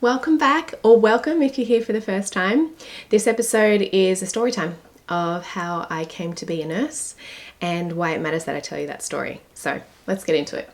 Welcome back, or welcome if you're here for the first time. This episode is a story time of how I came to be a nurse and why it matters that I tell you that story. So let's get into it.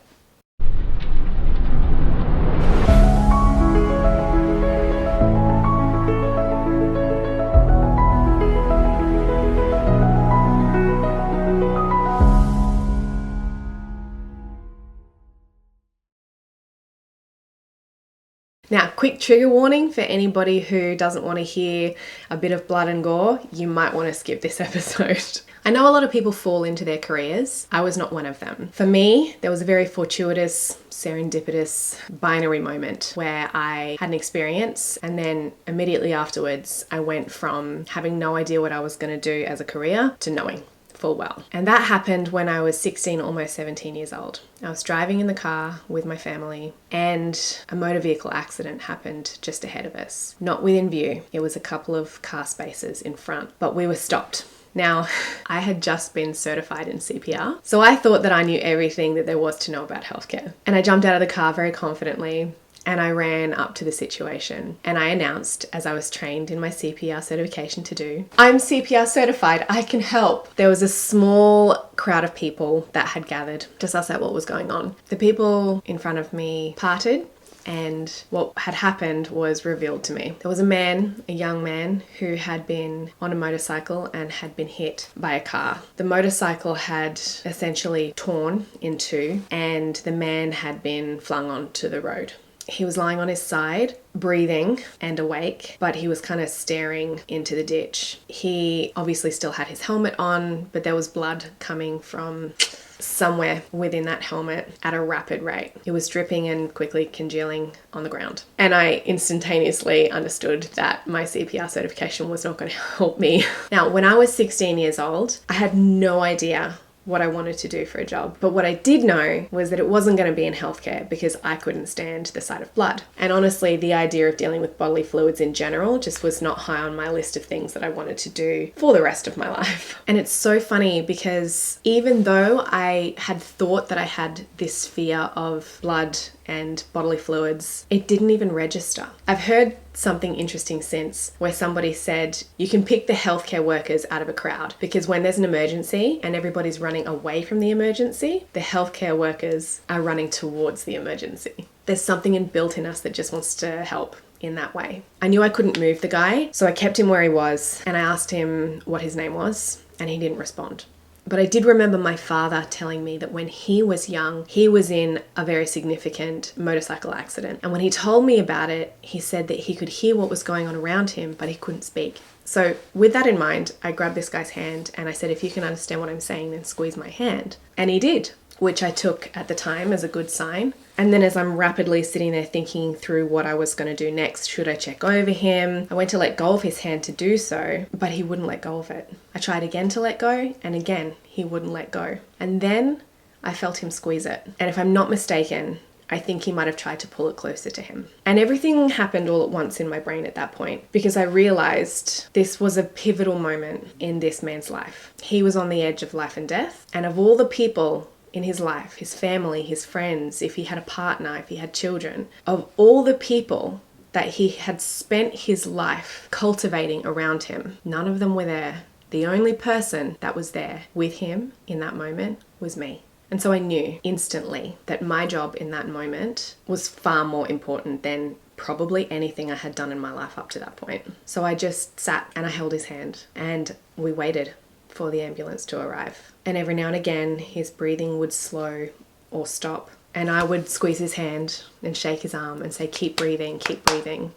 Now, quick trigger warning for anybody who doesn't want to hear a bit of blood and gore, you might want to skip this episode. I know a lot of people fall into their careers. I was not one of them. For me, there was a very fortuitous, serendipitous, binary moment where I had an experience, and then immediately afterwards, I went from having no idea what I was going to do as a career to knowing full well. And that happened when I was 16, almost 17 years old. I was driving in the car with my family and a motor vehicle accident happened just ahead of us. Not within view, it was a couple of car spaces in front, but we were stopped. Now, I had just been certified in CPR, so I thought that I knew everything that there was to know about healthcare. And I jumped out of the car very confidently and I ran up to the situation and I announced, as I was trained in my CPR certification to do, I'm CPR certified, I can help. There was a small crowd of people that had gathered to suss out what was going on. The people in front of me parted and what had happened was revealed to me. There was a young man, who had been on a motorcycle and had been hit by a car. The motorcycle had essentially torn in two and the man had been flung onto the road. He was lying on his side, breathing and awake, but he was kind of staring into the ditch. He obviously still had his helmet on, but there was blood coming from somewhere within that helmet at a rapid rate. It was dripping and quickly congealing on the ground. And I instantaneously understood that my CPR certification was not going to help me. Now, when I was 16 years old, I had no idea what I wanted to do for a job. But what I did know was that it wasn't going to be in healthcare because I couldn't stand the sight of blood. And honestly, the idea of dealing with bodily fluids in general just was not high on my list of things that I wanted to do for the rest of my life. And it's so funny because even though I had thought that I had this fear of blood and bodily fluids, it didn't even register. I've heard something interesting since where somebody said you can pick the healthcare workers out of a crowd because when there's an emergency and everybody's running away from the emergency, the healthcare workers are running towards the emergency. There's something inbuilt in us that just wants to help in that way. I knew I couldn't move the guy, so I kept him where he was and I asked him what his name was and he didn't respond. But I did remember my father telling me that when he was young, he was in a very significant motorcycle accident. And when he told me about it, he said that he could hear what was going on around him, but he couldn't speak. So with that in mind, I grabbed this guy's hand and I said, if you can understand what I'm saying, then squeeze my hand. And he did, which I took at the time as a good sign. And then as I'm rapidly sitting there thinking through what I was going to do next, should I check over him? I went to let go of his hand to do so, but he wouldn't let go of it. I tried again to let go, and again, he wouldn't let go. And then I felt him squeeze it. And if I'm not mistaken, I think he might have tried to pull it closer to him. And everything happened all at once in my brain at that point because I realized this was a pivotal moment in this man's life. He was on the edge of life and death, and of all the people in his life, his family, his friends, if he had a partner, if he had children, of all the people that he had spent his life cultivating around him, none of them were there. The only person that was there with him in that moment was me. And so I knew instantly that my job in that moment was far more important than probably anything I had done in my life up to that point. So I just sat and I held his hand and we waited for the ambulance to arrive. And every now and again, his breathing would slow or stop. And I would squeeze his hand and shake his arm and say, keep breathing, keep breathing.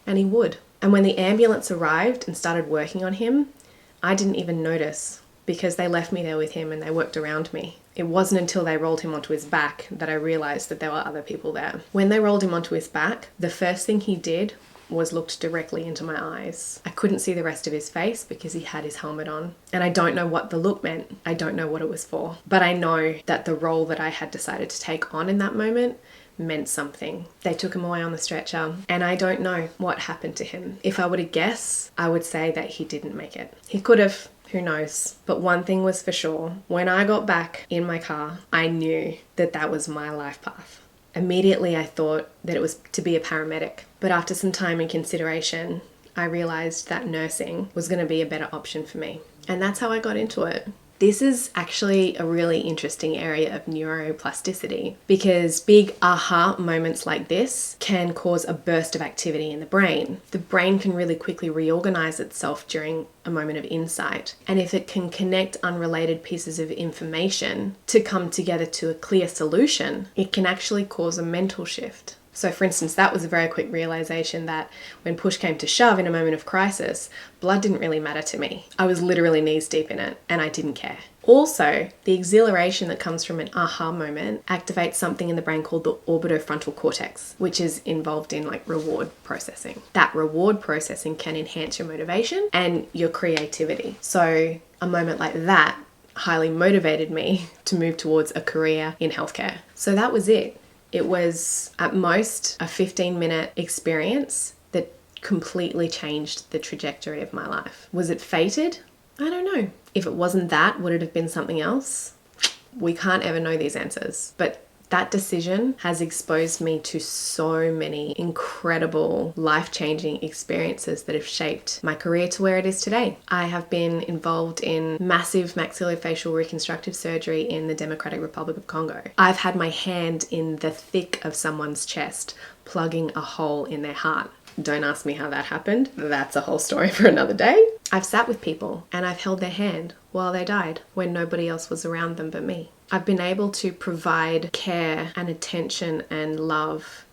And he would. And when the ambulance arrived and started working on him, I didn't even notice because they left me there with him and they worked around me. It wasn't until they rolled him onto his back that I realized that there were other people there. When they rolled him onto his back, the first thing he did was looked directly into my eyes. I couldn't see the rest of his face because he had his helmet on. And I don't know what the look meant. I don't know what it was for. But I know that the role that I had decided to take on in that moment meant something. They took him away on the stretcher and I don't know what happened to him. If I were to guess, I would say that he didn't make it. He could have, who knows? But one thing was for sure. When I got back in my car, I knew that that was my life path. Immediately I thought that it was to be a paramedic. But after some time and consideration, I realized that nursing was going to be a better option for me. And that's how I got into it. This is actually a really interesting area of neuroplasticity because big aha moments like this can cause a burst of activity in the brain. The brain can really quickly reorganize itself during a moment of insight. And if it can connect unrelated pieces of information to come together to a clear solution, it can actually cause a mental shift. So for instance, that was a very quick realization that when push came to shove in a moment of crisis, blood didn't really matter to me. I was literally knees deep in it and I didn't care. Also, the exhilaration that comes from an aha moment activates something in the brain called the orbital cortex, which is involved in like reward processing. That reward processing can enhance your motivation and your creativity. So a moment like that highly motivated me to move towards a career in healthcare. So that was it. It was at most a 15-minute experience that completely changed the trajectory of my life. Was it fated? I don't know. If it wasn't that, would it have been something else? We can't ever know these answers. But that decision has exposed me to so many incredible life-changing experiences that have shaped my career to where it is today. I have been involved in massive maxillofacial reconstructive surgery in the Democratic Republic of Congo. I've had my hand in the thick of someone's chest, plugging a hole in their heart. Don't ask me how that happened. That's a whole story for another day. I've sat with people and I've held their hand while they died when nobody else was around them but me. I've been able to provide care and attention and love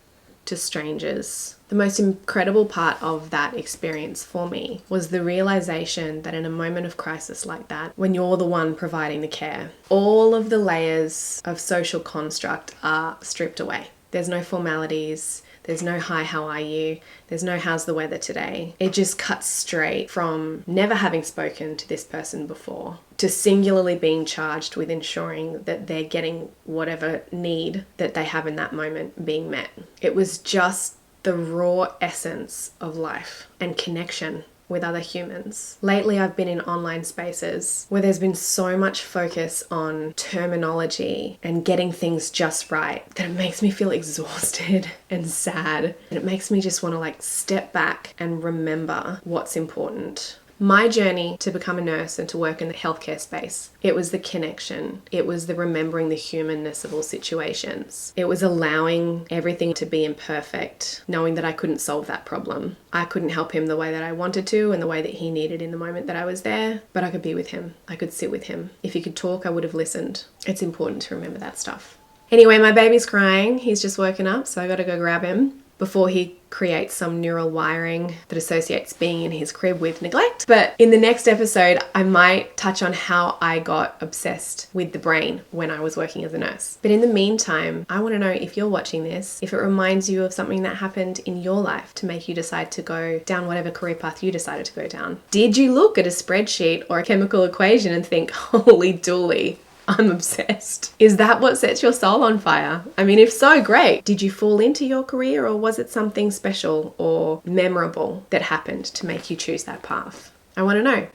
to strangers. The most incredible part of that experience for me was the realization that in a moment of crisis like that, when you're the one providing the care, all of the layers of social construct are stripped away. There's no formalities. There's no hi, how are you? There's no how's the weather today? It just cuts straight from never having spoken to this person before to singularly being charged with ensuring that they're getting whatever need that they have in that moment being met. It was just the raw essence of life and connection with other humans. Lately, I've been in online spaces where there's been so much focus on terminology and getting things just right that it makes me feel exhausted and sad. And it makes me just want to like step back and remember what's important. My journey to become a nurse and to work in the healthcare space, it was the connection. It was the remembering the humanness of all situations. It was allowing everything to be imperfect, knowing that I couldn't solve that problem. I couldn't help him the way that I wanted to and the way that he needed in the moment that I was there, but I could be with him. I could sit with him. If he could talk, I would have listened. It's important to remember that stuff. Anyway, my baby's crying. He's just woken up, so I gotta go grab him before he creates some neural wiring that associates being in his crib with neglect. But in the next episode, I might touch on how I got obsessed with the brain when I was working as a nurse. But in the meantime, I want to know if you're watching this, if it reminds you of something that happened in your life to make you decide to go down whatever career path you decided to go down. Did you look at a spreadsheet or a chemical equation and think, holy dooly, I'm obsessed? Is that what sets your soul on fire? I mean, if so, great. Did you fall into your career or was it something special or memorable that happened to make you choose that path? I want to know.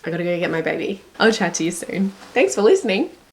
I gotta go get my baby. I'll chat to you soon. Thanks for listening.